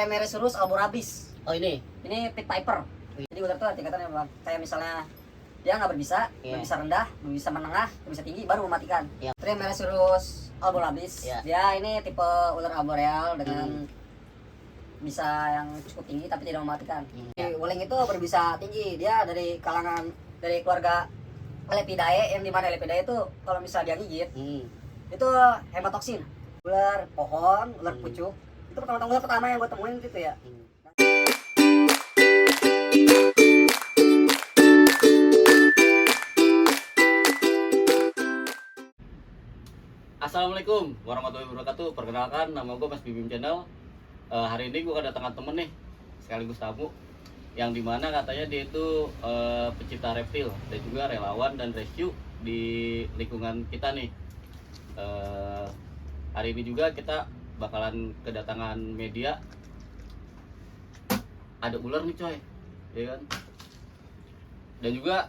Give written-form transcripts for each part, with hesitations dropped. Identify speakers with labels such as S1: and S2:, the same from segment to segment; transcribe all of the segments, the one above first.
S1: Trimeresurus alborabis.
S2: Oh ini.
S1: Ini pit viper. Jadi ular tuh tingkatannya bang. Kayak misalnya dia nggak berbisa, berbisa rendah, berbisa menengah, berbisa tinggi, baru mematikan. Trimeresurus alborabis. Dia ini tipe ular arboreal dengan bisa yang cukup tinggi tapi tidak mematikan. Wuling itu berbisa tinggi. Dia dari kalangan dari keluarga Lepidae, yang dimana Lepidae itu kalau misalnya dia gigit itu hematoksin. Ular pohon, ular pucuk. Itu ular pertama yang gue temuin gitu ya.
S2: Assalamualaikum warahmatullahi wabarakatuh. Perkenalkan, nama gue Mas Bibim Channel. Hari ini gue kedatangan temen nih, sekaligus tamu, yang dimana katanya dia itu pecinta reptil dan juga relawan dan rescue di lingkungan kita nih. Hari ini juga kita bakalan kedatangan media. Ada ular nih coy, ya kan? Dan juga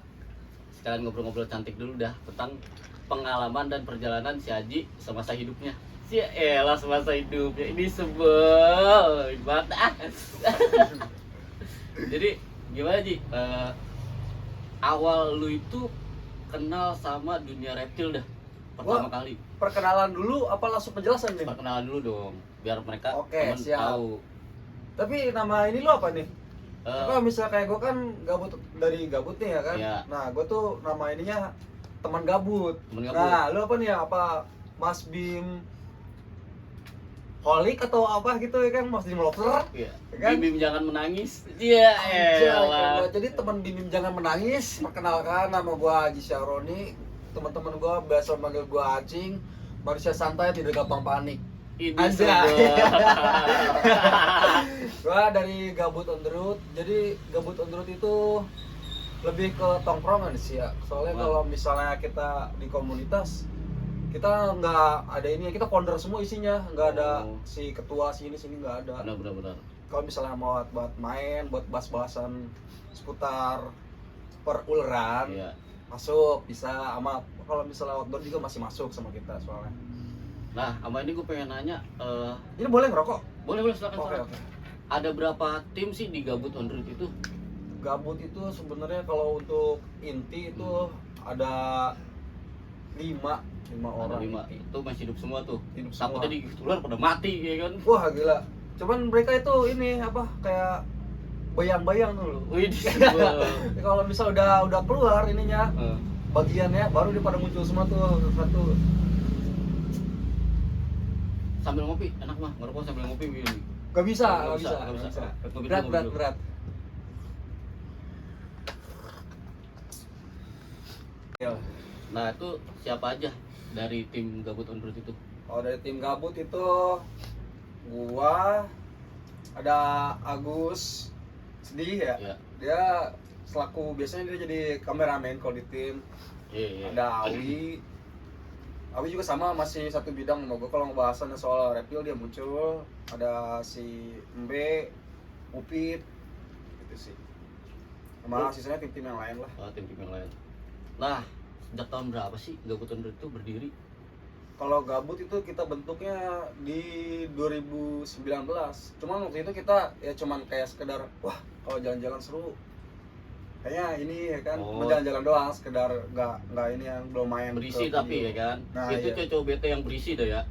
S2: sekalian ngobrol-ngobrol cantik dulu dah tentang pengalaman dan perjalanan si Aji semasa hidupnya. Si elah semasa hidupnya ini sebel banget. Jadi gimana Ji? Awal lu itu kenal sama dunia reptil dah pertama kali.
S3: Perkenalan dulu apa langsung penjelasan nih?
S2: Perkenalan dulu dong, biar mereka
S3: siap.
S2: tahu.
S3: Tapi nama ini lu apa nih? Apa misalnya kayak gue kan dari gabut nih ya kan?
S2: Iya.
S3: Nah gue tuh nama ininya teman gabut.
S2: Temen gabut.
S3: Nah lu apa nih ya? Apa Mas Bim Holik atau apa gitu ya kan? Mas Bim Lobster?
S2: Iya.
S3: Ya kan?
S2: Bim jangan menangis. Iya.
S3: Elah. Jadi teman Bim jangan menangis. Perkenalkan, nama gue Haji Syahroni. Teman-teman gue biasa manggil gue Acing. Manusia santai, tidak gampang panik.
S2: Ini
S3: Aja. Gua dari Gabut on the Road. Jadi Gabut on the Road itu lebih ke tongkrongan sih ya. Soalnya kalau misalnya kita di komunitas, kita nggak ada ini, kita founder semua isinya, nggak ada si ketua sini nggak ada.
S2: Benar.
S3: Kalau misalnya mau buat main, buat bahas-bahasan seputar perularan, masuk bisa. Sama kalau misalnya outdoor juga masih masuk sama kita soalnya.
S2: Nah, sama ini gue pengen nanya,
S3: Ini boleh ngerokok?
S2: boleh silakan.
S3: Oke.
S2: Ada berapa tim sih di Gabut on the Road itu?
S3: Gabut itu sebenarnya kalau untuk inti itu ada 5 orang.
S2: 5. Itu masih hidup semua tuh.
S3: Hidup semua.
S2: Takutnya di ular pada mati ya kan?
S3: Wah gila. Cuman mereka itu ini apa kayak bayang-bayang dulu.
S2: Wih,
S3: Kalau misal udah keluar ininya bagiannya baru dia pada muncul semua tuh satu.
S2: Sambil ngopi, enak mah ngerokok sambil ngopi begini.
S3: Gak bisa.
S2: Ngopi
S3: Berat.
S2: dulu. Nah, itu siapa aja dari tim Gabut on the Road itu?
S3: Kalau dari tim Gabut itu gua ada Agus Sedih ya. Dia selaku biasanya dia jadi kameramen kalau di tim. Ada Awi juga sama, masih satu bidang sama gue. Kalau ngebahasannya soal reptil dia muncul. Ada si Mbe, Upit, gitu sih. Sama sisanya tim-tim yang lain lah.
S2: Tim-tim yang lain. Nah, sejak tahun berapa sih Gabut on the Road itu berdiri?
S3: Kalau Gabut itu kita bentuknya di 2019. Cuman waktu itu kita ya cuman kayak sekedar wah kalau jalan-jalan seru. Kayaknya ini ya kan mau jalan-jalan doang, sekedar nggak ini yang belum main
S2: berisi tapi ya kan. Nah, itu cowok bete yang berisi dah ya.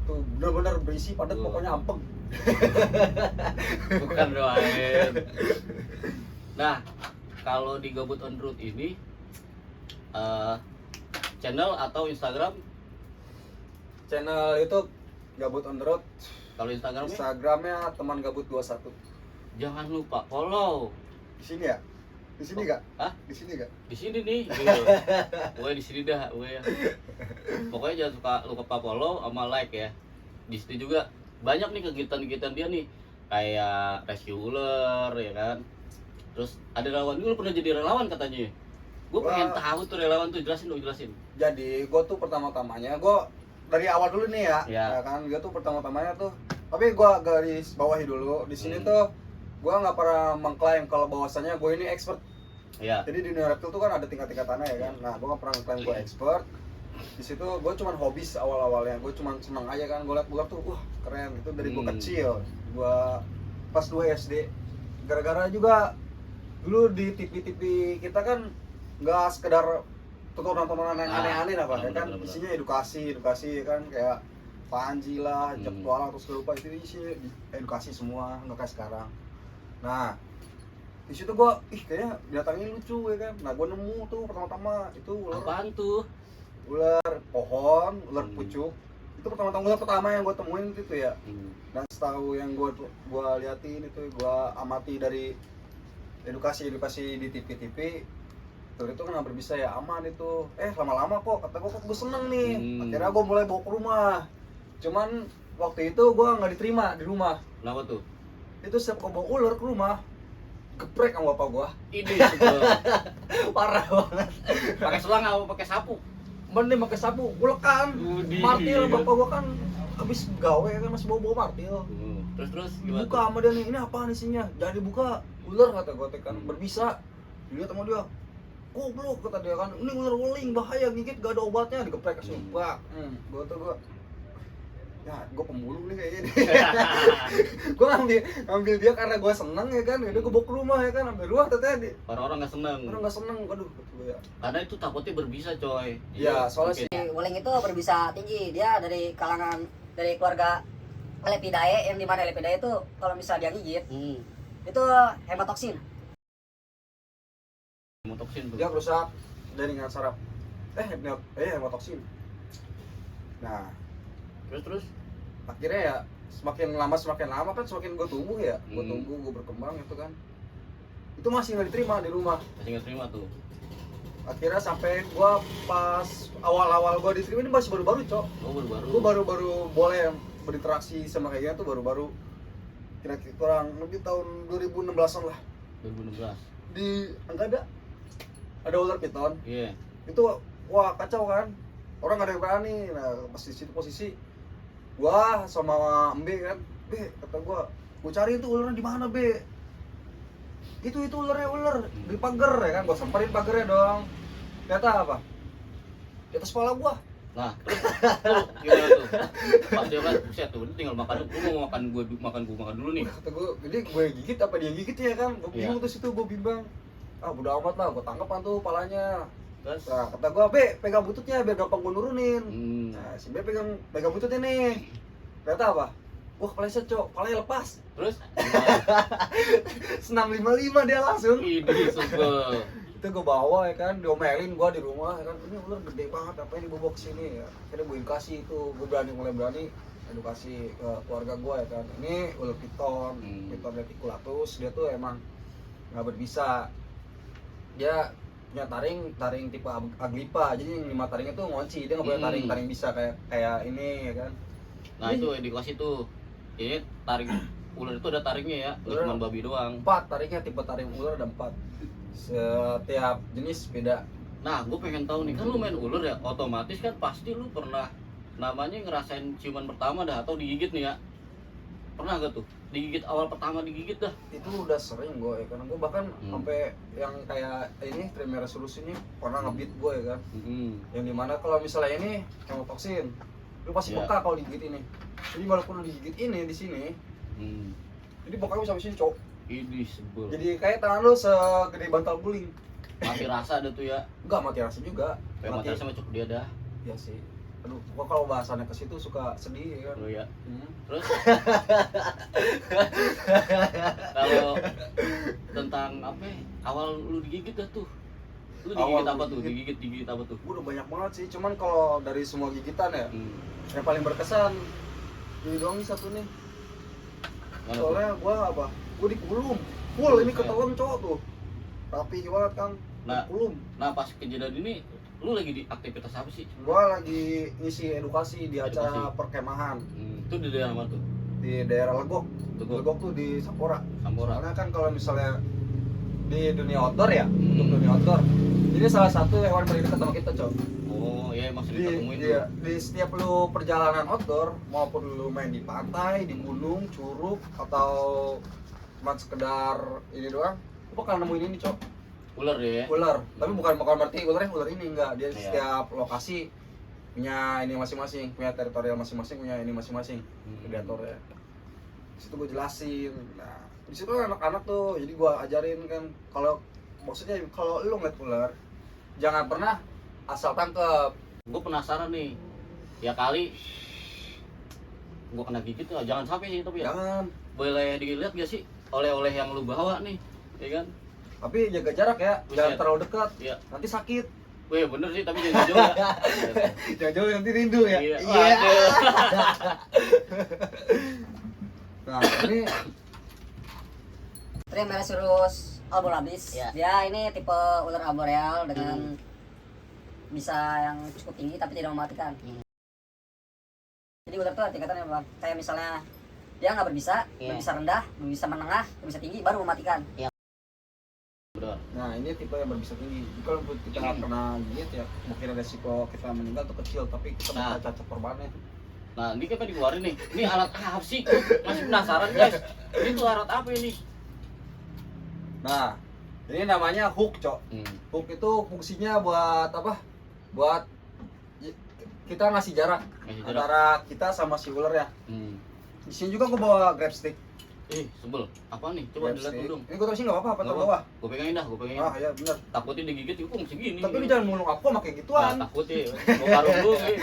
S3: Tuh bener-bener berisi padat pokoknya ampeng.
S2: Bukan doain. Nah, kalau di Gabut on the Road ini channel atau Instagram?
S3: Channel YouTube Gabut on the Road.
S2: Kalau
S3: Instagramnya teman Gabut 21.
S2: Jangan lupa follow.
S3: Di sini ya? Di sini enggak?
S2: Hah?
S3: Di sini enggak?
S2: Di sini nih. Gitu. Gue di sini dah, gue ya. Pokoknya jangan lupa follow sama like ya. Di situ juga banyak nih kegiatan-kegiatan dia nih. Kayak rescue ular ya kan. Terus ada relawan, lu pernah jadi relawan katanya. Gue pengen tahu tuh relawan tuh, jelasin.
S3: Jadi gue tuh pertama-tamanya dari awal dulu nih ya kan gue tuh pertama-tamanya tuh, tapi gue garis bawahi dulu di sini tuh gue nggak pernah mengklaim kalau bahwasannya gue ini expert. Jadi di dunia reptil tuh kan ada tingkat-tingkatannya ya kan. Nah gue nggak pernah mengklaim gue expert. Di situ gue cuman hobis awal-awalnya, gue cuman seneng aja kan. Gue liat ular tuh wah keren, itu dari gue kecil gue pas 2 SD. Gara-gara juga dulu di TV-TV kita kan nggak sekedar tontonan-tontonan yang aneh-aneh lah Pak, ya kan
S2: bener.
S3: isinya edukasi ya kan, kayak Panji lah, Jeptualang, terus lupa itu isinya edukasi semua, nggak kayak sekarang. Nah, di situ gua kayaknya binatang ini lucu ya kan. Nah, gua nemu tuh pertama-tama itu ular.
S2: Apaan tuh?
S3: Ular pohon, ular pucuk. Itu ular pertama yang gua temuin gitu ya. Dan setahu yang gua liatin itu, gua amati dari edukasi di TV-TV, ular itu kan berbisa ya, aman itu. Lama-lama kok kata gua, kok gua seneng nih. Akhirnya gua mulai bawa ke rumah. Cuman waktu itu gua nggak diterima di rumah.
S2: Kenapa tuh?
S3: Itu setiap gua bawa ular ke rumah, geprek sama bapak gua.
S2: Ini
S3: Parah banget.
S2: pakai selang apa pakai sapu?
S3: Mending pakai sapu, ulekan.
S2: Udih.
S3: Martil bapak gua kan habis gawe kan masih bawa martil.
S2: Terus
S3: Dibuka
S2: gimana?
S3: sama dia nih, ini apaan isinya? Jangan dibuka, ular kata gua kan berbisa. Dilihat sama dia, goblok kata dia kan, ini ular weling bahaya, gigit gak ada obatnya, digeprek kasih bak. Gua ya gue pembunuh nih kayaknya nih. Gue ngambil dia karena gue seneng ya kan, udah gue bawa ke rumah ya kan, sampai rumah tadi
S2: Orang-orang nggak seneng.
S3: orang nggak seneng, aduh kata gue ya.
S2: Karena itu takutnya berbisa coy.
S3: Iya, soalnya
S2: mungkin.
S1: Si Wuling itu berbisa tinggi, dia dari kalangan dari keluarga Lepidae, yang dimana Lepidae itu kalau misalnya dia gigit itu hematoksin.
S2: Hemotoksin tuh.
S3: Dia rusak jaringan saraf. Hematoksin. Nah,
S2: Terus
S3: akhirnya ya semakin lama kan semakin gue tumbuh ya, gue tumbuh, gue berkembang itu kan, itu masih nggak diterima di rumah.
S2: masih nggak terima tuh.
S3: Akhirnya sampai gue pas awal gue diterima ini masih baru-baru cok.
S2: Oh baru-baru.
S3: Gue baru-baru boleh berinteraksi sama kayak gitu tuh baru-baru, kira-kira kurang lebih tahun 2016an lah.
S2: 2016.
S3: Di Anggada ada ular piton.
S2: Iya.
S3: Itu wah kacau kan, orang nggak ada yang berani. Nah pas di situ posisi gua sama Mbe kan, Be kata gua cari itu ularnya di mana Be? Itu ular di pagar ya kan, gua samperin pagarnya dong. Ternyata apa? Di atas kepala gua.
S2: Nah, terus tuh gimana tuh? Pas dia kan, buset tuh, dia tinggal makan. Lu mau makan dulu nih.
S3: Kata gua, jadi gue gigit apa dia gigit ya kan? Gua bingung tuh situ, gua bimbang. Ah bodo amat lah, gua tangkap tuh palanya.
S2: Terus
S3: Nah, kata gua, Be, pegang bututnya biar gampang gua nurunin. Nah, si Be pegang bututnya nih. Ternyata apa? Wah, kepaleset, Cok. Palanya lepas.
S2: terus
S3: Senam 55 dia langsung.
S2: ini sebel.
S3: Itu gua bawa ya kan, diomelin gua di rumah ya kan. Ini ular gede banget, apa ini dibawa ke sini ya. Akhirnya gua edukasi itu, gua mulai berani edukasi ke keluarga gua ya kan. Ini ular piton, piton reticulatus, dia tuh emang nggak berbisa. Dia punya taring tipe aglipa, jadi yang 5 taringnya tuh ngunci, dia nggak punya taring bisa kayak ini ya kan.
S2: Nah itu edukasi tuh. Ini taring ular itu ada taringnya ya, nggak cuma babi doang.
S3: 4 taringnya, tipe taring ular ada 4. Setiap jenis beda.
S2: Nah, gue pengen tahu nih, kan lu main ular ya, otomatis kan pasti lu pernah namanya ngerasain ciuman pertama dah atau digigit nih ya. Pernah gak tuh? Digigit awal pertama digigit dah.
S3: Itu udah sering gue ya, karena gue bahkan sampai yang kayak ini Trimeresurus ini pernah ngebit gue ya kan. Yang dimana kalau misalnya ini hemotoksin, lu pasti bengkak kalau digigit ini. Jadi walaupun lu digigit ini di sini, jadi bengkaknya sampai sini cok.
S2: Ini sebel.
S3: Jadi kayak tangan lu segede bantal guling.
S2: Mati rasa ada tuh ya.
S3: Enggak mati rasa juga.
S2: Kayak mati rasa mah cukup dia dah.
S3: Iya sih. Aduh, gua kalau bahasannya ke situ suka sedih ya kan.
S2: Oh ya. Terus kalau tentang apa ya, awal lu digigit dah tuh, lu digigit apa tuh? Digigit apa tuh?
S3: Gua udah banyak banget sih, cuman kalau dari semua gigitan ya, yang paling berkesan ini doang nih satu nih. Soalnya gua dikulum full, ini ketahuan cowok tuh rapi banget kan. Kulum.
S2: Nah pas kejadian ini lu lagi di aktivitas apa sih?
S3: Gua lagi ngisi edukasi di acara perkemahan.
S2: Itu di daerah mana tuh?
S3: Di daerah Legok. Legok tuh di Sampora. Soalnya kan kalau misalnya di dunia outdoor ya, untuk dunia outdoor, ini salah satu hewan paling dekat sama kita, Cok.
S2: Oh iya, emang sering ketemuin tuh.
S3: Iya, di setiap lu perjalanan outdoor, maupun lu main di pantai, di gunung, curug, atau cuma sekedar ini doang, lu bakal nemuin ini, Cok.
S2: Ular ya?
S3: Ular, tapi bukan berarti ular ini enggak. Dia setiap lokasi punya ini masing-masing, punya teritorial masing-masing, punya ini masing-masing predatornya. Situ gue jelasin. Nah, di situ kan anak-anak tuh, jadi gue ajarin kan kalau maksudnya kalau lu ngeliat ular jangan pernah asal tangkep.
S2: Gue penasaran nih, ya kali gue kena gigit tuh, jangan sampai sih tapi ya.
S3: Jangan.
S2: Boleh dilihat gak sih oleh-oleh yang lu bawa nih, ya kan?
S3: Tapi jaga jarak ya, jangan terlalu dekat.
S2: Iya.
S3: Nanti sakit.
S2: Wih bener sih, tapi jangan jauh ya.
S3: Jangan jauh nanti rindu ya.
S2: Iya.
S3: Nah, ini
S1: Trimeresurus albolabris.
S2: Ya.
S1: Dia ini tipe ular arboreal dengan bisa yang cukup tinggi tapi tidak mematikan. Jadi ular tuh tingkatannya Bang. Kayak misalnya dia nggak berbisa, berbisa rendah, berbisa menengah, berbisa tinggi, baru mematikan.
S3: nah ini tipe yang berbisa tinggi. Kalau kita nggak kena gigit ya mungkin resiko kita meninggal tuh kecil, tapi kita bakal cacat korbannya.
S2: Nah ini kan dikeluarin nih, ini alat apa sih? Masih penasaran guys, ini tuh alat apa ini?
S3: Nah, ini namanya hook, Cok. Hook itu fungsinya buat apa? Buat kita ngasih jarak antara kita sama si ular ya. Di sini juga gua bawa grab stick.
S2: Sebel. Apa nih? Coba dilihat dulu dong.
S3: Ini gua taruh sini nggak apa-apa, apa taruh bawah.
S2: Gue pegangin dah, gue pegangin.
S3: Ah iya benar.
S2: Takutnya digigit itu kok segini.
S3: Tapi lu jangan mulung aku pakai
S2: Nah,
S3: gituan.
S2: takutnya mau karung dulu nih.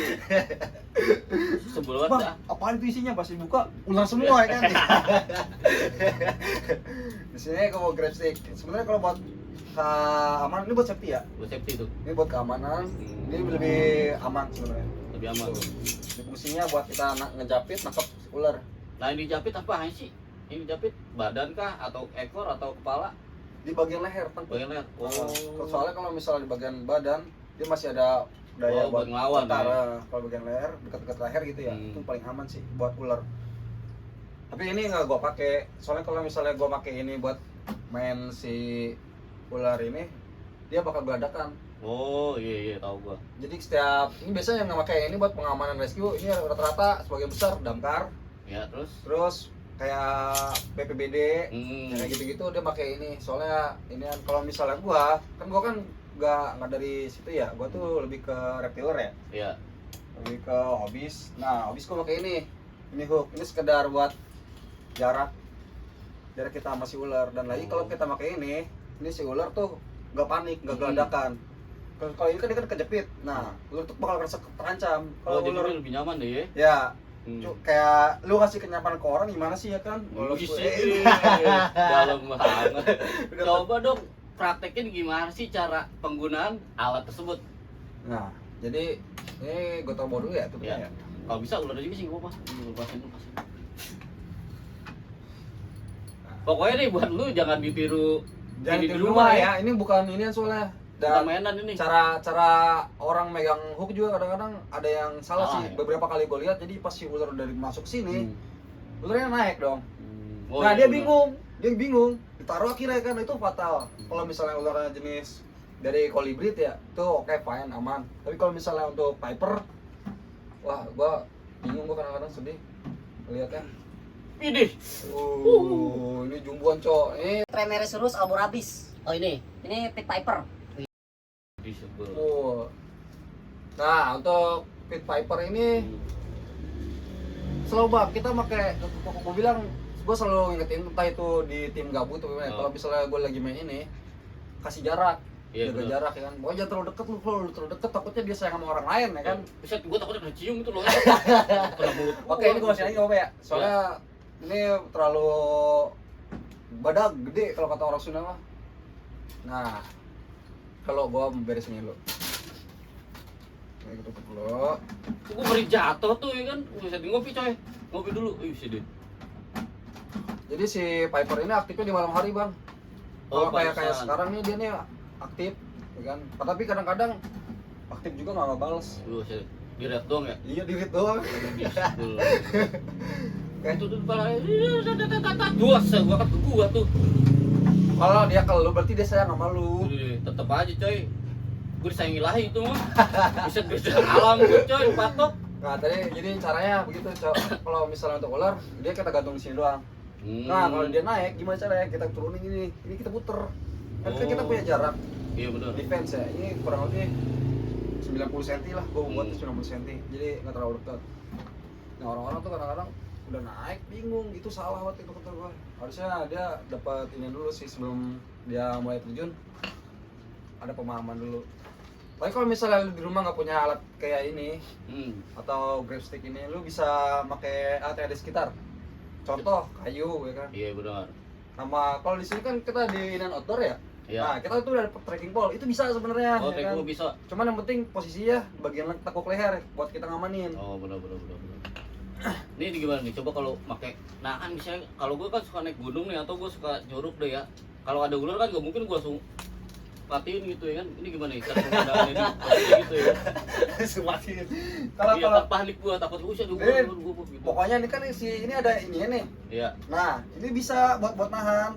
S2: Sebel banget
S3: Bang,
S2: dah.
S3: apaan itu isinya? Pas dibuka ular semua ya kan. Di sini gua bawa grab stick. Sebenarnya kalau buat keamanan ini buat safety ya.
S2: Buat safety tuh.
S3: Ini buat keamanan. Ini lebih aman sebenarnya.
S2: Lebih aman.
S3: Ini fungsinya buat kita ngejapit nangkep ular.
S2: Nah ini dijapit apa sih? Ini dijapit badan kah atau ekor atau kepala?
S3: Di bagian leher tengkuk.
S2: Bagian leher.
S3: Soalnya kalau misalnya di bagian badan dia masih ada daya buat
S2: ngelawan
S3: ya. Kalau bagian leher dekat-dekat leher gitu ya, itu paling aman sih buat ular. Tapi ini nggak gua pakai. Soalnya kalau misalnya gua pakai ini buat main si ular ini, dia bakal beradakan.
S2: Oh iya tahu gua.
S3: Jadi setiap ini biasanya yang nggak pakai ini buat pengamanan rescue, ini rata-rata sebagian besar damkar.
S2: Ya
S3: Terus kayak BPBD, kayak gitu-gitu dia pakai ini. Soalnya ini kan kalau misalnya gua kan nggak dari situ ya, gua tuh lebih ke reptiler ya.
S2: Iya.
S3: Lebih ke hobis. Nah, hobis gua pakai ini hook. Ini sekedar buat jarak kita sama si ular. Dan lagi kalau kita pakai ini si ular tuh nggak panik, nggak geladakan. Kalau ini kan dia kan kejepit. Nah, ular tuh bakal merasa terancam. Kalau
S2: ular lebih nyaman deh ya.
S3: Ya. Kayak lu kasih kenyamanan ke orang gimana sih ya kan?
S2: Dalam banget. Coba dong praktekin gimana sih cara penggunaan alat tersebut.
S3: Nah, jadi ini gue tahu dulu ya tutupnya ya.
S2: Kalau bisa ular juga sih gua lepasin dulu. Pokoknya nih buat lu jangan ditiru
S3: di rumah ya. Ini bukan ini soalnya. Dan
S2: mainan ini.
S3: Cara orang megang hook juga kadang-kadang ada yang salah sih.
S2: Ya?
S3: Beberapa kali gue lihat, jadi pas si ular udah masuk sini, ularnya naik dong.
S2: Nah
S3: dia bingung, ditaruh akhirnya kan itu fatal. Kalau misalnya ularnya jenis dari kolibrit ya, itu oke, fine, aman. Tapi kalau misalnya untuk viper, wah gua bingung, gua kadang-kadang sedih lihatnya.
S2: Idih.
S3: Ini jumbuan, Cok. Ini
S1: Trimeresurus albolabris.
S2: Oh ini
S1: Pit Viper.
S3: Nah, untuk Pit Viper ini selalu bang, kita pakai, gue bilang, gue selalu ingetin entah itu di tim gabut atau gimana. Kalau misalnya gue lagi main ini, kasih jarak, jaga jarak ya kan. Pokoknya jangan terlalu deket, lu terlalu deket takutnya dia sayang sama orang lain ya kan.
S2: Bisa gue takutnya kena cium itu loh.
S3: Oke, ini gue masih lagi apa ya? Soalnya ini terlalu badak gede kalau kata orang Sunda mah. Nah, kalau gua beresin dulu. Ini tutup dulu.
S2: Gua beri jatuh tuh ya kan. Bisa ngopi coy. Ngopi dulu. Sedih.
S3: Jadi si Piper ini aktifnya di malam hari, Bang. Kalau kayak sekarang nih dia nih aktif, ya kan. Tapi kadang-kadang aktif juga nggak ngebales.
S2: Di red doang ya?
S3: Iya, di red doang.
S2: Kayak itu tuh pala. Dua gua tuh.
S3: Kalau dia ke lu berarti dia sayang sama lu.
S2: Tetep aja coy. Gue disayang ilahi itu mah. Bisa alam gue coy, patok.
S3: Nah tadi jadi caranya begitu, kalau misalnya untuk ular dia kita gantung di sini doang. Nah kalau dia naik gimana caranya? Kita turunin ini kita puter. Kan kita punya jarak.
S2: Iya benar.
S3: Defense ya. Ini kurang lebih 90 cm lah, gue buat 90 cm. Jadi nggak terlalu dekat. Nah orang-orang tuh kadang-kadang udah naik bingung, itu salah waktu itu kata gua. Harusnya dia dapat ini dulu sih sebelum dia mulai terjun, ada pemahaman dulu. Tapi kalau misalnya lu di rumah nggak punya alat kayak ini atau grab stick ini, lu bisa pakai alat yang ada di sekitar. Contoh kayu ya kan.
S2: Iya benar.
S3: Nama kalau di sini kan kita di indoor outdoor ya.
S2: Iya.
S3: Nah, kita tuh ada trekking pole, itu bisa sebenarnya.
S2: Oh,
S3: ya kan?
S2: bisa.
S3: Cuman yang penting posisinya bagian tekuk leher buat kita ngamanin.
S2: Oh, benar. Ini gimana nih? Coba kalau pakai, nah kan misalnya kalau gue kan suka naik gunung nih atau gue suka jorok deh ya. Kalau ada ular kan gak mungkin gue langsung matiin gitu ya kan. Ini gimana nih? Cara penggunaannya nih gitu ya.
S3: Semakin.
S2: Iya kan panik gue, takut usah gue gitu.
S3: Pokoknya ini kan ini ada ini nih.
S2: Iya.
S3: Nah, ini bisa buat nahan.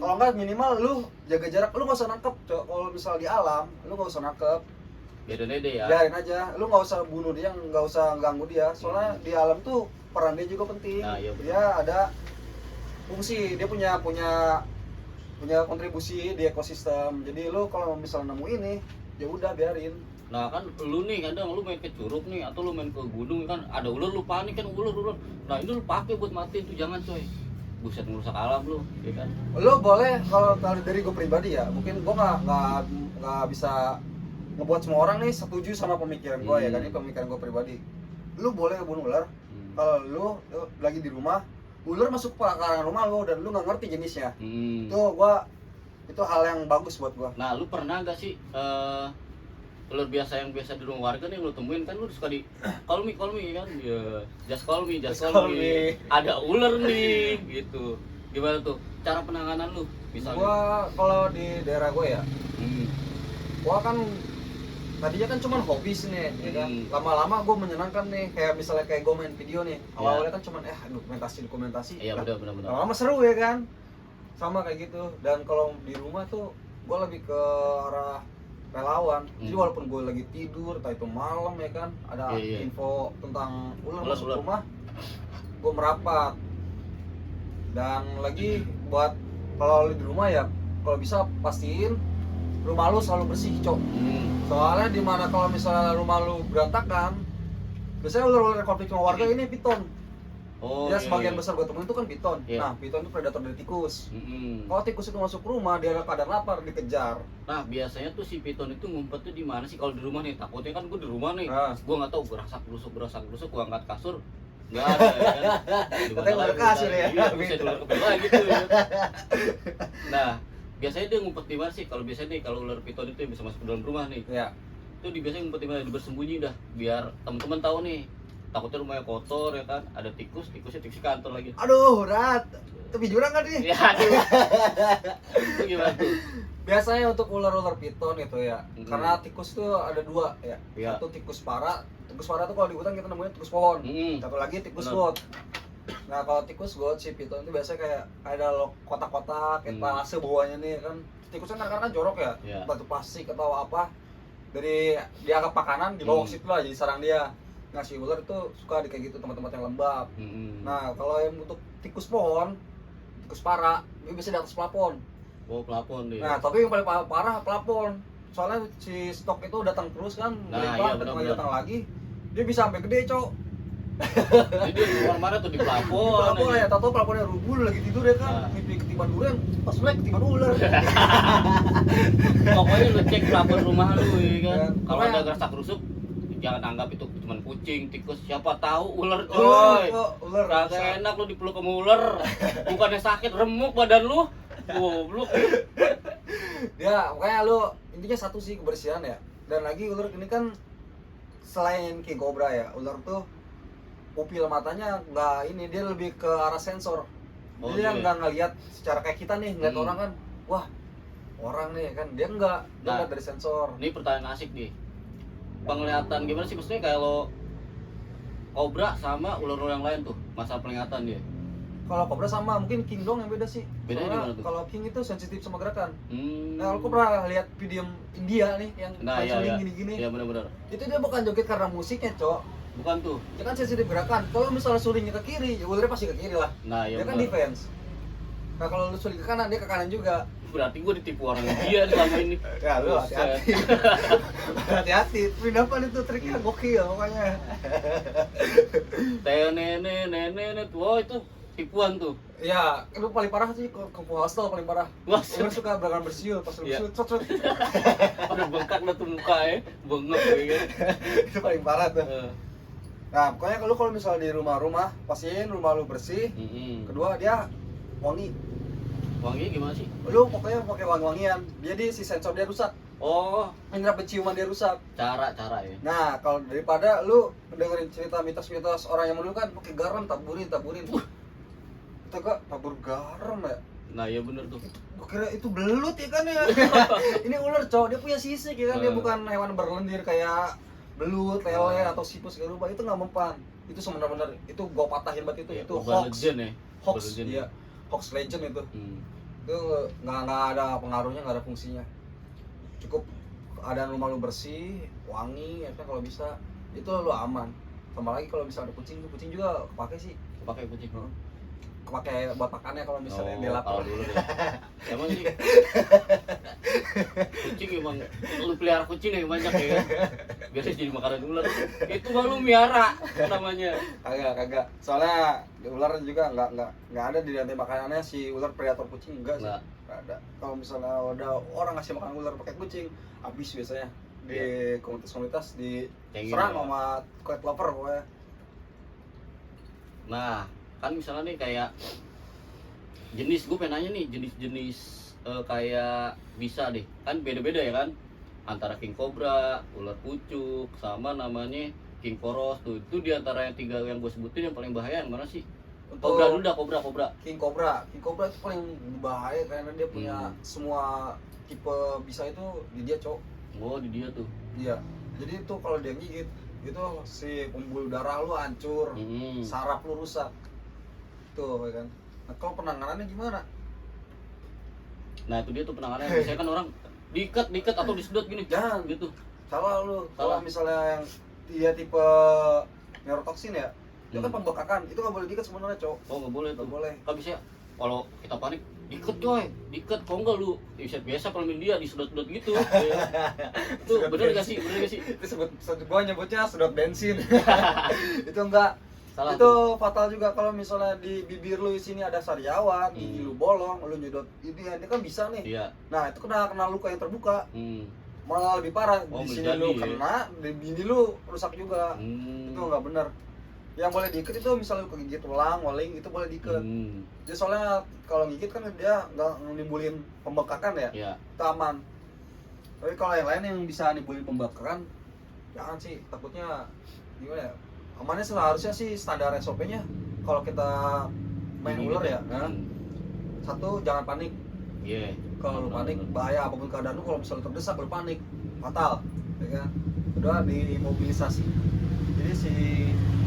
S3: Kalau enggak minimal lu jaga jarak, lu nggak usah nangkep. Kalau misal di alam, lu nggak usah nangkep.
S2: Biarin aja ya.
S3: Biarin aja, lu nggak usah bunuh dia, nggak usah ganggu dia. Soalnya di alam tuh peran dia juga penting.
S2: Nah, iya,
S3: dia ada fungsi, dia punya kontribusi di ekosistem. Jadi lu kalau misalnya nemu ini, ya udah biarin.
S2: Nah kan lu nih kadang lu main ke curug nih atau lu main ke gunung kan ada ular, lu panik kan ular. Nah ini lu pakai buat matiin tuh, jangan coy. Buset ngerusak alam lu, ya kan.
S3: Lu boleh kalau dari gue pribadi ya, mungkin gue nggak bisa ngebuat semua orang nih setuju sama pemikiran gue ya kan, ini pemikiran gue pribadi. Lu boleh bunuh ular kalau lu lagi di rumah, ular masuk ke arah rumah lu dan lu nggak ngerti jenisnya. Itu hal yang bagus buat gue.
S2: Nah lu pernah gak sih ular biasa yang biasa di rumah warga nih lu temuin kan, lu suka di call me kan ya, just call me ada ular nih gitu. Gimana tuh cara penanganan lu misalnya?
S3: Gua kalau di daerah gue ya, gua kan tadinya kan cuma hobi sih nih, ya kan. Lama-lama gue menyenangkan nih, kayak misalnya kayak gue main video nih. Awalnya kan cuma dokumentasi.
S2: Iya benar.
S3: Lama-lama seru ya kan, sama kayak gitu. Dan kalau di rumah tuh gue lebih ke arah relawan. Jadi walaupun gue lagi tidur, entah itu malam ya kan, ada info tentang ular masuk rumah, gue merapat. Dan lagi buat kalau di rumah ya, kalau bisa pastiin rumah lu selalu bersih, Cok. Soalnya dimana kalau misalnya rumah lu berantakan, biasanya ular-ular konflik sama warga ini piton. Sebagian besar gue temuin itu kan piton. Nah, piton itu predator dari tikus. Kalau tikus itu masuk rumah, dia ada keadaan lapar, dikejar.
S2: Nah, biasanya tuh si piton itu ngumpetnya di mana sih kalau di rumah nih? Takutnya kan gue di rumah nih, gue nggak tahu gerasak gerusuk, gue angkat kasur, nggak ada ya kan?
S3: Katanya ular kasur ya?
S2: Iya, bisa ular kepala gitu ya. Nah, biasanya dia ngumpet di mana sih? Kalau biasanya nih kalau ular piton itu yang bisa masuk ke dalam rumah nih, itu biasanya ngumpet di mana? Bersembunyi dah, biar teman-teman tahu nih. Takutnya rumahnya kotor ya kan, ada tikusnya tikus kantor lagi.
S3: Aduh, Rat, tapi jurang kan nih?
S2: Ya aduh. Itu gimana tuh?
S3: Biasanya untuk ular-ular piton itu ya, karena tikus itu ada dua ya. Satu tikus para tuh kalau di hutan kita nemuin tikus pohon. Satu lagi tikus got. Nah kalau tikus got si piton itu biasanya kayak ada kotak-kotak, kayak palase bawahnya nih kan. Tikusnya kadang-kadang jorok ya, batu plastik atau apa. Dari dianggap makanan dibawa ke situ lah jadi sarang dia. Nah si ular itu suka di kayak gitu tempat-tempat yang lembab. Nah kalau yang untuk tikus pohon, tikus para, dia bisa di atas plafon.
S2: Oh plafon dia.
S3: Nah tapi yang paling parah plafon. Soalnya si stok itu datang terus kan, datang lagi, dia bisa sampai gede, Cok.
S2: Jadi dia keluar mana tuh di plafon?
S3: Di plafon ya, tahu plafonnya rubuh lagi tidur ya kan, mimpi ketiban durian, pas melek ketiban ular.
S2: Pokoknya lu cek plafon rumah lu ya kan. Kalau ada gerasak rusuk, jangan anggap itu cuma kucing, tikus, siapa tahu ular coy.
S3: Ular.
S2: Kagak enak lu dipeluk sama ular. Bukannya sakit, remuk badan lu. Goblok.
S3: Ya, makanya lu intinya satu sih kebersihan ya. Dan lagi ular ini kan selain king cobra ya, ular tuh pupil matanya nggak ini, dia lebih ke arah sensor. Jadi dia nggak ngelihat secara kayak kita nih, ngeliat orang kan, wah orang nih kan, dia nggak dari sensor.
S2: Ini pertanyaan asik nih. Penglihatan gimana sih, maksudnya kalau kobra sama ular-ular yang lain tuh masalah penglihatan dia?
S3: Kalau kobra sama, mungkin king dong yang beda sih.
S2: Bedanya gimana tuh?
S3: Kalau king itu sensitif sama gerakan. Nah, kalau kobra lihat video India nih yang gini-gini.
S2: Iya benar-benar.
S3: Itu dia bukan joget karena musiknya, Cok.
S2: Bukan tuh.
S3: Dia kan sensitif gerakan. Kalau misalnya sulingnya ke kiri, ya ularnya pasti ke kiri lah.
S2: Nah, iya
S3: dia kan defense. Nah, kalau lu suling ke kanan, dia ke kanan juga.
S2: berarti gue ditipu orang dia selama ini.
S3: Ya lu
S2: Buset.
S3: hati-hati. Hati-hati. Pindahan itu triknya gokil pokoknya.
S2: Nenek tuh, oh itu tipuan tuh.
S3: Ya, itu paling parah sih ke hostel paling parah.
S2: Wah,
S3: Orang suka berangan bersiul pas lu
S2: Iya.
S3: bersiul, cot.
S2: udah bengkak dah tuh muka ya, bengek ya kan.
S3: Itu paling parah tuh.
S2: Eh,
S3: Nah, pokoknya lu kalau misalnya di rumah-rumah, pastiin rumah lu bersih. Kedua dia wangi.
S2: Wanginya gimana sih?
S3: Lu pokoknya pakai wangi-wangian. Jadi si sensor dia rusak.
S2: Oh,
S3: Indra penciuman dia rusak.
S2: cara ya.
S3: Nah, kalau daripada lu dengerin cerita mitos-mitos orang yang dulu kan pakai garam taburin. Itu kok tabur garam ya?
S2: Nah, iya bener tuh.
S3: Gua kira itu belut ya kan ya. Ini ular cowok, dia punya sisik ya kan, dia bukan hewan berlendir kayak belut, lele atau sipus kayak rupa. Itu nggak mempan. Itu sebenarnya itu gua patahin banget itu
S2: Urban
S3: hoax.
S2: legend ya.
S3: Hoax,
S2: Urban legend.
S3: iya. Hoax legend itu.
S2: Hmm.
S3: Itu nggak ada pengaruhnya, nggak ada fungsinya. Cukup ada rumah lu bersih, wangi, ya kan kalau bisa itu lu aman. Sama lagi kalau bisa ada kucing juga kepake sih.
S2: Pakai kucing.
S3: Kepake buat makannya kalau misalnya dia
S2: kalau
S3: lapar.
S2: dulu deh. Emang sih. Kucing emang lu pelihara kucing yang banyak ya kan. Biasanya jadi makanan ular. Itu mah lu miara namanya.
S3: Kagak. Soalnya ular juga nggak ada di rantai makanannya si ular predator kucing enggak sih.
S2: Nggak.
S3: Nggak ada. Kalau misalnya ada orang ngasih makan ular pakai kucing, habis biasanya di komunitas di
S2: Kayak
S3: serang
S2: gitu ya.
S3: sama cat lover pokoknya.
S2: Nah, kan misalnya nih kayak jenis, gue pengen nanya nih jenis-jenis kayak bisa deh, kan beda-beda ya kan, antara king cobra, ular pucuk, sama namanya king koros tuh. Itu di antara yang tiga yang gue sebutin yang paling bahaya yang mana sih? Kobra dulu dah, kobra.
S3: King Cobra itu paling berbahaya karena dia punya semua tipe bisa itu di dia, cowok.
S2: Oh, di dia tuh.
S3: Iya. Jadi itu kalau dia gigit itu si pembuluh darah lu hancur, saraf lu rusak. Tuh ya kan. Nah, kalau penanganannya gimana?
S2: Nah, itu dia tuh penanganannya. Biasanya kan orang diikat atau disedot gini.
S3: Jangan.
S2: Gitu.
S3: Salah lu. Kalau
S2: Salah.
S3: misalnya yang dia tipe neurotoksin ya, itu kan pembekakan. Itu nggak boleh diikat sebenarnya, cowok.
S2: Oh, nggak boleh tuh.
S3: Nggak boleh.
S2: Kan bisa kalau kita panik diikat coy, diikat. Kok enggak lu biasa kalau main dia disedot-sedot gitu. Ya. Itu bener gak sih?
S3: Itu gua nyebutnya sedot bensin. Itu enggak.
S2: Salah
S3: Itu
S2: tuh.
S3: fatal juga kalau misalnya di bibir lu sini ada sariawan, gigi lu bolong, lu nyedot ini kan bisa nih.
S2: Iya.
S3: Nah, itu kena luka yang terbuka.
S2: Hmm.
S3: Malah lebih parah.
S2: Oh,
S3: Di sini
S2: menjadi,
S3: lu
S2: ya.
S3: kena, di bini lu rusak juga. Itu nggak bener. Yang boleh diikat itu misalnya lu kegigit tulang, waling, itu boleh diikat. Jadi soalnya kalau gigit kan dia nggak nimbulin pembekakan ya.
S2: Iya.
S3: Itu aman. Tapi kalau yang lain yang bisa nimbulin pembekakan, jangan sih, takutnya gimana ya? Amannya seharusnya sih standar SOP-nya kalau kita main ular ya. Nah, satu, jangan panik.
S2: Iya.
S3: Kalau lu panik bahaya apapun keadaan lu, kalau misalnya terdesak lu panik fatal, ya kan. Kedua, dimobilisasi. Jadi si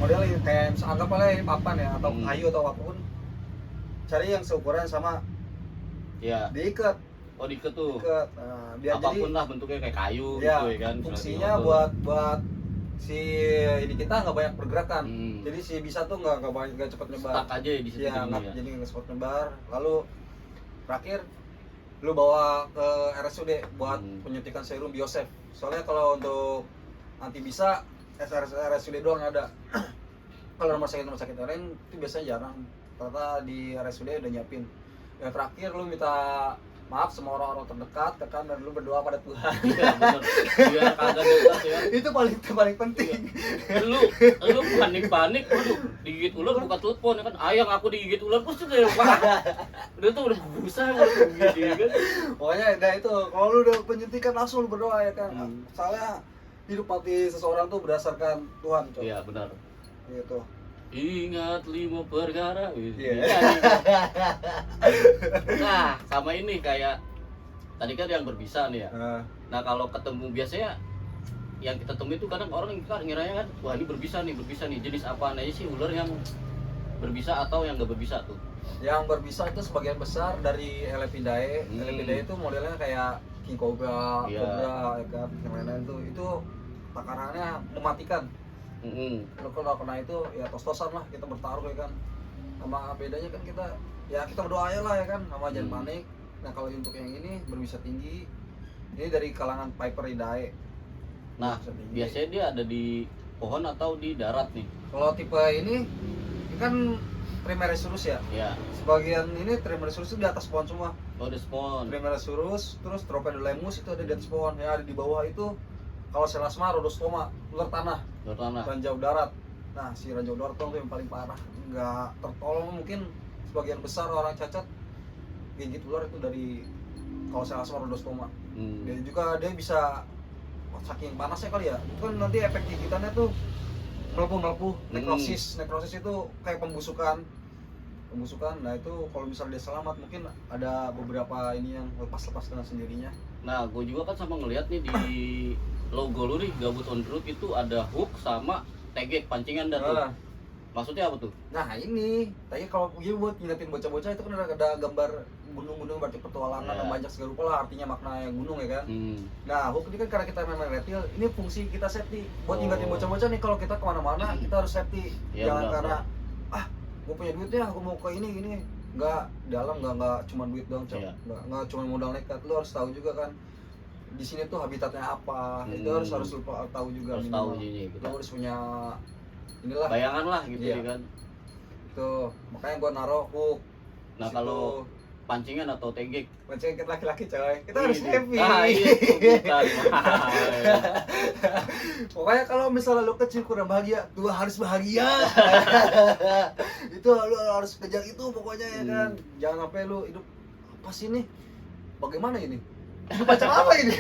S3: modelnya kayak anggap aja papan ya atau kayu atau apapun, cari yang seukuran sama,
S2: Iya.
S3: diikat.
S2: Oh, diikat tuh.
S3: Diikat. Nah, biar
S2: Apapun
S3: jadi
S2: lah bentuknya kayak kayu
S3: ya,
S2: gitu ya kan.
S3: fungsinya buat si ini kita nggak banyak pergerakan. Jadi si bisa tuh nggak cepat nyebar.
S2: Stuck aja di situ
S3: Iya,
S2: jadinya ya.
S3: jadi nggak cepat nyebar. Lalu terakhir lu bawa ke RSUD buat penyuntikan serum Biosef. Soalnya kalau untuk anti bisa RSUD doang ada. Kalau rumah sakit lain itu biasanya jarang. Karena di RSUD udah nyiapin. Yang terakhir lu minta maaf sama orang-orang terdekat, kan, dan lu berdoa pada Tuhan.
S2: Iya, bener. Biar kagak dekat ya.
S3: Itu paling penting.
S2: Lu panik, waduh, digigit ular buka telepon ya kan. Ayang aku digigit ular, terus udah udah tuh udah berusaha gitu ya kan.
S3: Pokoknya udah itu, kalau lu udah penyuntikan langsung lu berdoa ya kan. Soalnya hidup mati seseorang tuh berdasarkan Tuhan, coy.
S2: Iya, benar.
S3: Gitu.
S2: Ingat 5 perkara.
S3: Iya.
S2: Nah, sama ini kayak tadi kan yang berbisa nih ya. Nah, kalau ketemu biasanya yang kita temui itu kadang orang ngiranya kan, wah ini berbisa nih. Jenis apaan aja sih ular yang berbisa atau yang nggak berbisa tuh?
S3: Yang berbisa itu sebagian besar dari Elephidae. Elephidae itu modelnya kayak King Cobra, Cobra, ya kan, yang lain-lain tuh. Itu takarannya mematikan. Lo kalau kena itu ya tos-tosan lah, kita bertaruh ya kan. Sama bedanya kan kita berdoa aja lah ya kan, sama jangan panik. Nah kalau untuk yang ini berbisa tinggi, ini dari kalangan Piperidae.
S2: Nah, biasanya dia ada di pohon atau di darat nih?
S3: Kalau tipe ini kan Trimeresurus ya.
S2: Ya.
S3: Sebagian ini Trimeresurus itu di atas pohon semua.
S2: Oh, di spawn.
S3: Trimeresurus, terus Tropedolemus itu ada di atas pohon. Yang ada di bawah itu kalau Selasma, Rhodostoma, ular tanah,
S2: Ular tanah.
S3: ranjau darat. Nah, si ranjau darat itu yang paling parah. Nggak tertolong, mungkin sebagian besar orang cacat gigit ular itu dari kalau Selasma, Rhodostoma. Dia juga dia bisa saking panasnya kali ya. Itu kan nanti efek gigitannya tuh melepuh, nekrosis. Nekrosis itu kayak pembusukan. Nah itu kalau misalnya dia selamat mungkin ada beberapa ini yang lepas dengan sendirinya.
S2: Nah, gue juga kan sama ngeliat nih di logo lu nih, Gabut on the Road itu ada hook sama tegek pancingan dah tuh. Maksudnya apa tuh?
S3: Nah ini, tadi kalau gue buat ngingetin bocah-bocah itu kan ada gambar gunung-gunung berarti petualangan yang banyak segala rupa lah, artinya makna yang gunung ya kan. Nah hook ini kan karena kita memang reptil, ini fungsi kita safety buat ngingetin bocah-bocah nih kalau kita kemana-mana kita harus safety. Jangan karena gue punya duit ya, gue mau ke ini nggak dalam, nggak cuma duit doang cok, nggak cuma modal nekat. Lu harus tahu juga kan di sini tuh habitatnya apa, itu harus lu tahu juga.
S2: Harus tahu gitu.
S3: Lu harus punya inilah
S2: bayangan lah gitu ya kan.
S3: Tuh makanya gue naruh hook.
S2: Nah kalau pancingan atau tegek,
S3: pancingan laki-laki coy, kita harus happy. Pokoknya kalau misalnya lu kecil kurang bahagia, lu harus bahagia. Itu lu harus kejar itu pokoknya ya kan. Jangan sampai lu hidup apa sih nih? Bagaimana ini? Hidup macam apa ini?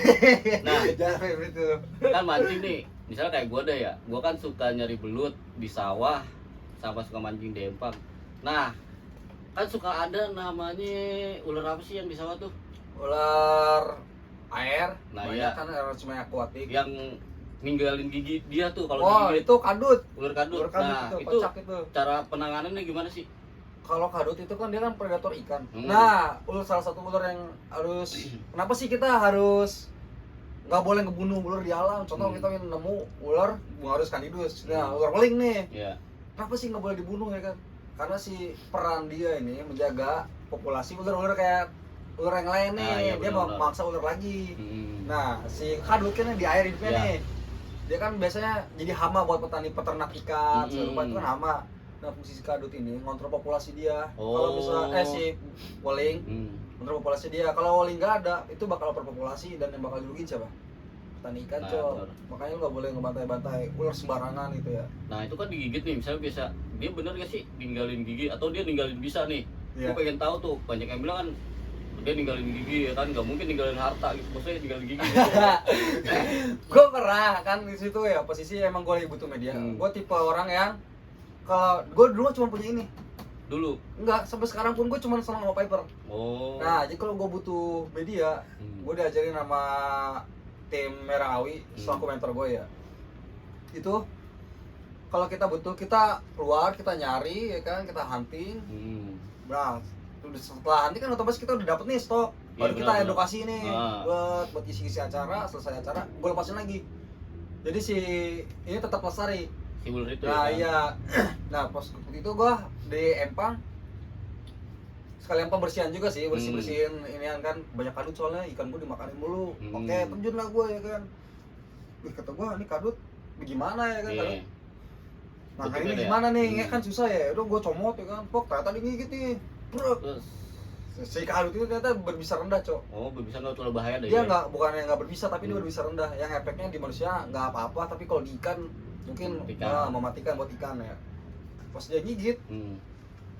S2: Nah,
S3: jangan kayak gitu.
S2: Kan mancing nih, misalnya kayak gua deh ya, gua kan suka nyari belut di sawah, sama suka mancing di empang. Nah, kan suka ada namanya ular apa sih yang di sawah tuh?
S3: Ular air.
S2: Nah
S3: banyak
S2: ya
S3: kan cuma akuatik
S2: yang ninggalin gigi dia tuh kalau
S3: digigit. Itu kadut.
S2: Ular kadut. Nah itu cara penanganannya gimana sih?
S3: Kalau kadut itu kan dia kan predator ikan. Nah salah satu ular yang harus kenapa sih kita harus nggak boleh ngebunuh ular di alam? Contoh kita nemu ular Bungarus candidus. Nah ular weling nih. Kenapa sih nggak boleh dibunuh ya kan? Karena si peran dia ini menjaga populasi ular-ular kayak ular yang lain nih, dia mau maksa ular lagi. Nah, si kadut kan di air hidupnya nih, dia kan biasanya jadi hama buat peternak ikan, serupa itu kan hama. Nah, fungsi si kadut ini ngontrol populasi dia. Kalau misalnya si weling ngontrol populasi dia, kalau weling nggak ada, itu bakal overpopulasi dan yang bakal dirugiin siapa? Petani ikan cok. Makanya lu nggak boleh ngebantai-bantai ular sembarangan gitu ya.
S2: Nah itu kan digigit nih, misalnya biasa dia bener gak sih ninggalin gigi atau dia ninggalin bisa nih? Gue pengen tahu tuh, banyak yang bilang kan dia ninggalin gigi ya kan, nggak mungkin ninggalin harta gitu, maksudnya ninggalin gigi.
S3: Gue pernah kan di situ ya, posisi emang gue lagi butuh media. Gue tipe orang yang kalau gue dulu cuma punya ini.
S2: Dulu?
S3: Enggak, sampai sekarang pun gue cuma senang sama paper. Nah jadi kalau gue butuh media, gue diajarin sama tim Merah Awi, selaku mentor gue ya. Itu kalau kita butuh, kita keluar, kita nyari ya kan, kita hunting. Nah, setelah hunting kan otomatis kita udah dapet nih stok. Baru kita edukasi nih buat isi-isi acara, selesai acara, gue lepasin lagi. Jadi si ini tetap lestari.
S2: Si ular itu.
S3: Nah, iya. Nah, pas itu gue di empang sekalian pembersihan juga sih, bersihin ini kan banyak kadut soalnya ikan gue dimakanin mulu. Oke, terjun lah gue ya kan. Wih, kata gue ini kadut gimana ya kan kadut. Nah kali ini gimana nih, kan susah ya. Udah gue comot ya kan, pok ternyata digigit nih. Si kadut itu ternyata berbisa rendah cok.
S2: Oh, berbisa nggak terlalu bahaya deh.
S3: Dia nggak, bukannya nggak berbisa tapi dia berbisa rendah. Yang efeknya di manusia nggak apa-apa, tapi kalau di ikan mungkin mematikan buat ikan ya. Pas dia gigit,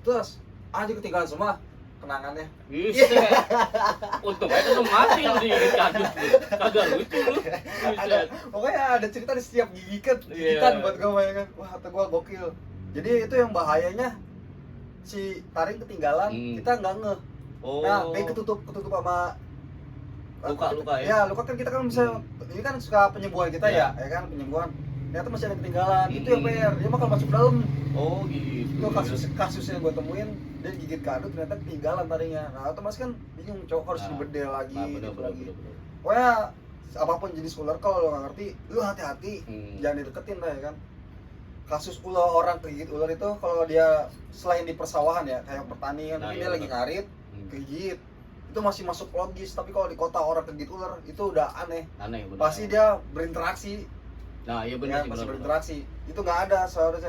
S3: terus aja ketinggalan semua kenangannya.
S2: Bisa. Untung aja lu mati lu di kadut lu. Kagak lucu lu.
S3: Pokoknya ada cerita di setiap gigitan buat gue ya kan. Wah, kata gue gokil. Jadi itu yang bahayanya si taring ketinggalan, kita nggak ngeh. Nah, kayak ketutup sama
S2: luka ya.
S3: Ya, luka kan kita kan bisa ini kan suka penyembuhan kita ya kan penyembuhan. Ternyata masih ada ketinggalan. Itu yang PR, dia bakal masuk dalam.
S2: Oh, gitu.
S3: Itu kasus yang gue temuin, dia gigit kadut ternyata ketinggalan tadinya. Nah, otomatis kan bingung, cowok harus dibedel lagi, bener. Pokoknya apapun jenis ular kalau lo nggak ngerti, lu hati-hati, jangan dideketin lah ya kan. Kasus ular orang kegigit ular itu kalau dia selain di persawahan ya, kayak pertanian, mungkin dia lagi ngarit, kegigit. itu masih masuk logis, tapi kalau di kota orang kegigit ular itu udah aneh.
S2: Bener.
S3: Pasti dia berinteraksi.
S2: Nah iya
S3: Ya,
S2: bener sih,
S3: masih
S2: bener.
S3: berinteraksi. Itu nggak ada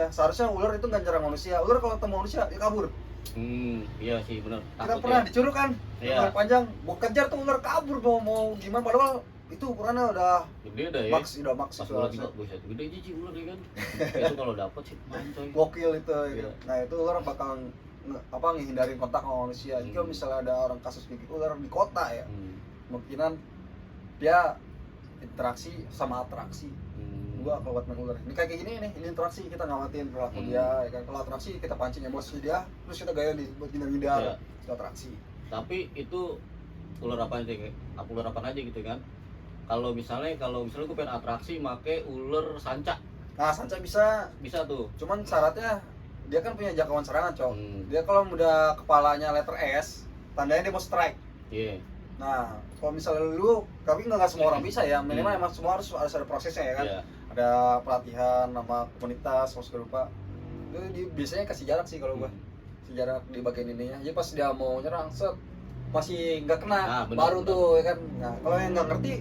S3: seharusnya ular itu nggak nyerang manusia. Ular kalau ketemu manusia dia kabur.
S2: Iya sih bener.
S3: Kita pernah dicurug kan,
S2: Iya.
S3: ular panjang, mau kejar tuh ular kabur, mau gimana, padahal itu ukurannya udah
S2: gede dah ya.
S3: udah max
S2: Pas
S3: itu
S2: gua
S3: harusnya.
S2: lagi buset gede jijik ular ya kan. Itu kalau dapet sih main coy.
S3: Gokil itu ya.
S2: Iya.
S3: Nah itu ular bakal ngehindarin kontak sama manusia. Jadi kalau misalnya ada orang kasus gigit ular di kota ya, kemungkinan dia interaksi sama atraksi. Gua kalau buat main ular ini kayak gini nih, ini interaksi, kita ngamatin perilaku dia ya kan. Kalau atraksi kita pancing emosi dia, terus kita gaya buat hindar
S2: Iya.
S3: itu atraksi.
S2: Tapi itu ular apa aja kayak ular apa aja gitu kan. Kalau misalnya gue pengen atraksi make ular sanca,
S3: Nah sanca bisa
S2: tuh.
S3: cuman syaratnya dia kan punya jangkauan serangan, Cok.
S2: Hmm.
S3: Dia kalau udah kepalanya letter S, tandanya dia mau strike.
S2: Iya.
S3: Nah, kalau misalnya lu, tapi nggak semua orang bisa ya, minimal emang semua harus ada prosesnya ya kan.
S2: Iya.
S3: Ada pelatihan sama komunitas, kalau segala lupa. Itu biasanya kasih jarak sih kalau gua. Kasih jarak di bagian ininya. Jadi pas dia mau nyerang, set masih nggak kena,
S2: Nah, bener,
S3: baru
S2: bener.
S3: tuh ya kan. Nah, kalau yang nggak ngerti,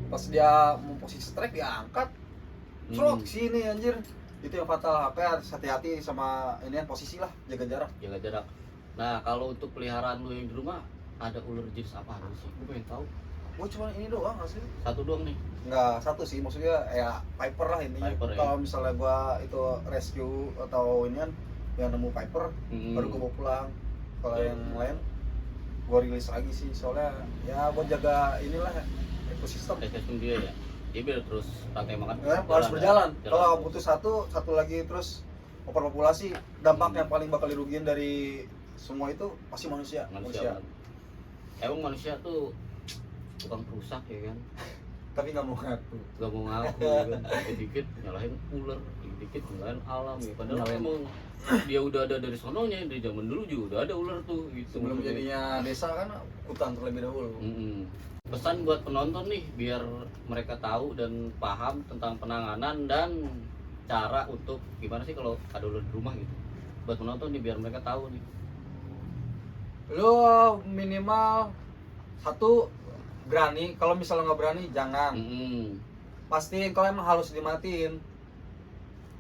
S3: pas dia mau posisi strike dia angkat, truk sini anjir. Itu yang fatal. Apa harus hati-hati sama ini posisi lah, jaga jarak.
S2: Jaga jarak. Nah, kalau untuk peliharaan lu yang di rumah ada ular jenis apa aja sih? Gue pengen tahu.
S3: Gua cuma ini doang asli.
S2: Satu doang nih.
S3: Nggak satu sih, maksudnya ya Piper lah ini.
S2: Piper, ya.
S3: Kalau misalnya gua itu rescue atau ini kan yang nemu Piper, baru gua bawa pulang. Kalau yang lain gua rilis lagi sih, soalnya ya buat jaga inilah ekosistem.
S2: Ekosistem dia ya. Dia biar terus rantai makan.
S3: Ya, harus berjalan. Kalau butuh satu lagi terus overpopulasi, dampak yang paling bakal dirugiin dari semua itu pasti manusia.
S2: Manusia. Emang manusia tuh tukang perusak ya kan.
S3: Tapi nggak mau ngaku.
S2: Gak mau ngaku ya kan. Dikit nyalahin ular, dikit nyalahin alam ya. Padahal emang dia udah ada dari sononya, dari zaman dulu juga udah ada ular tuh gitu.
S3: Sebelum jadinya desa kan hutan terlebih dahulu.
S2: Pesan buat penonton nih biar mereka tahu dan paham tentang penanganan dan cara untuk gimana sih kalau ada ular di rumah gitu. Buat penonton nih biar mereka tahu nih.
S3: Lu minimal satu berani, kalau misalnya nggak berani jangan. Pastiin kalau emang harus dimatiin,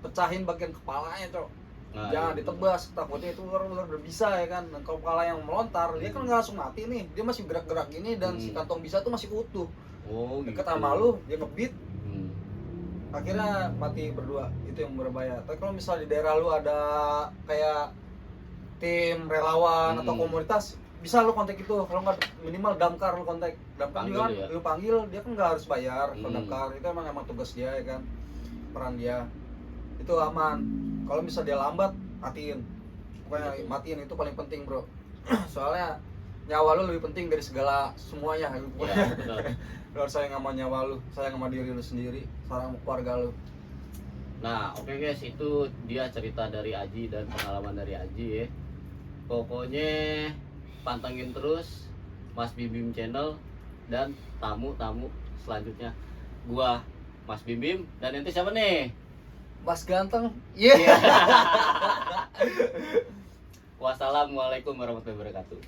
S3: pecahin bagian kepalanya, Cok.
S2: Nah,
S3: Jangan
S2: iya.
S3: ditebas, takutnya itu ular udah bisa ya kan. Dan kalau kepala yang melontar, dia kan nggak langsung mati nih, dia masih gerak-gerak gini dan si kantong bisa tuh masih utuh.
S2: Oh,
S3: Deket
S2: gitu.
S3: sama lu, dia ngebit,
S2: Hmm.
S3: akhirnya mati berdua. Itu yang berbahaya. Tapi kalau misalnya di daerah lu ada kayak tim relawan atau komunitas, bisa lu kontak itu. Kalau nggak minimal damkar lu kontak. Damkar
S2: Panggil
S3: juga kan
S2: ya?
S3: lu panggil, dia kan nggak harus bayar. Kalau
S2: Hmm.
S3: damkar itu emang tugas dia ya kan, peran dia. Itu aman. Kalau misalnya dia lambat, matiin. Pokoknya
S2: Gitu.
S3: matiin itu paling penting, bro. Soalnya nyawa lu lebih penting dari segala semuanya.
S2: Ya, benar.
S3: Lu harus sayang sama nyawa lu, sayang sama diri lu sendiri, sayang sama keluarga lu.
S2: Nah, oke guys, itu dia cerita dari Aji dan pengalaman dari Aji ya. Pokoknya pantengin terus Mas Bim Bim Channel dan tamu-tamu selanjutnya. Gua Mas Bim Bim dan nanti siapa nih?
S3: Mas ganteng. Iya.
S2: Wassalamualaikum warahmatullahi wabarakatuh.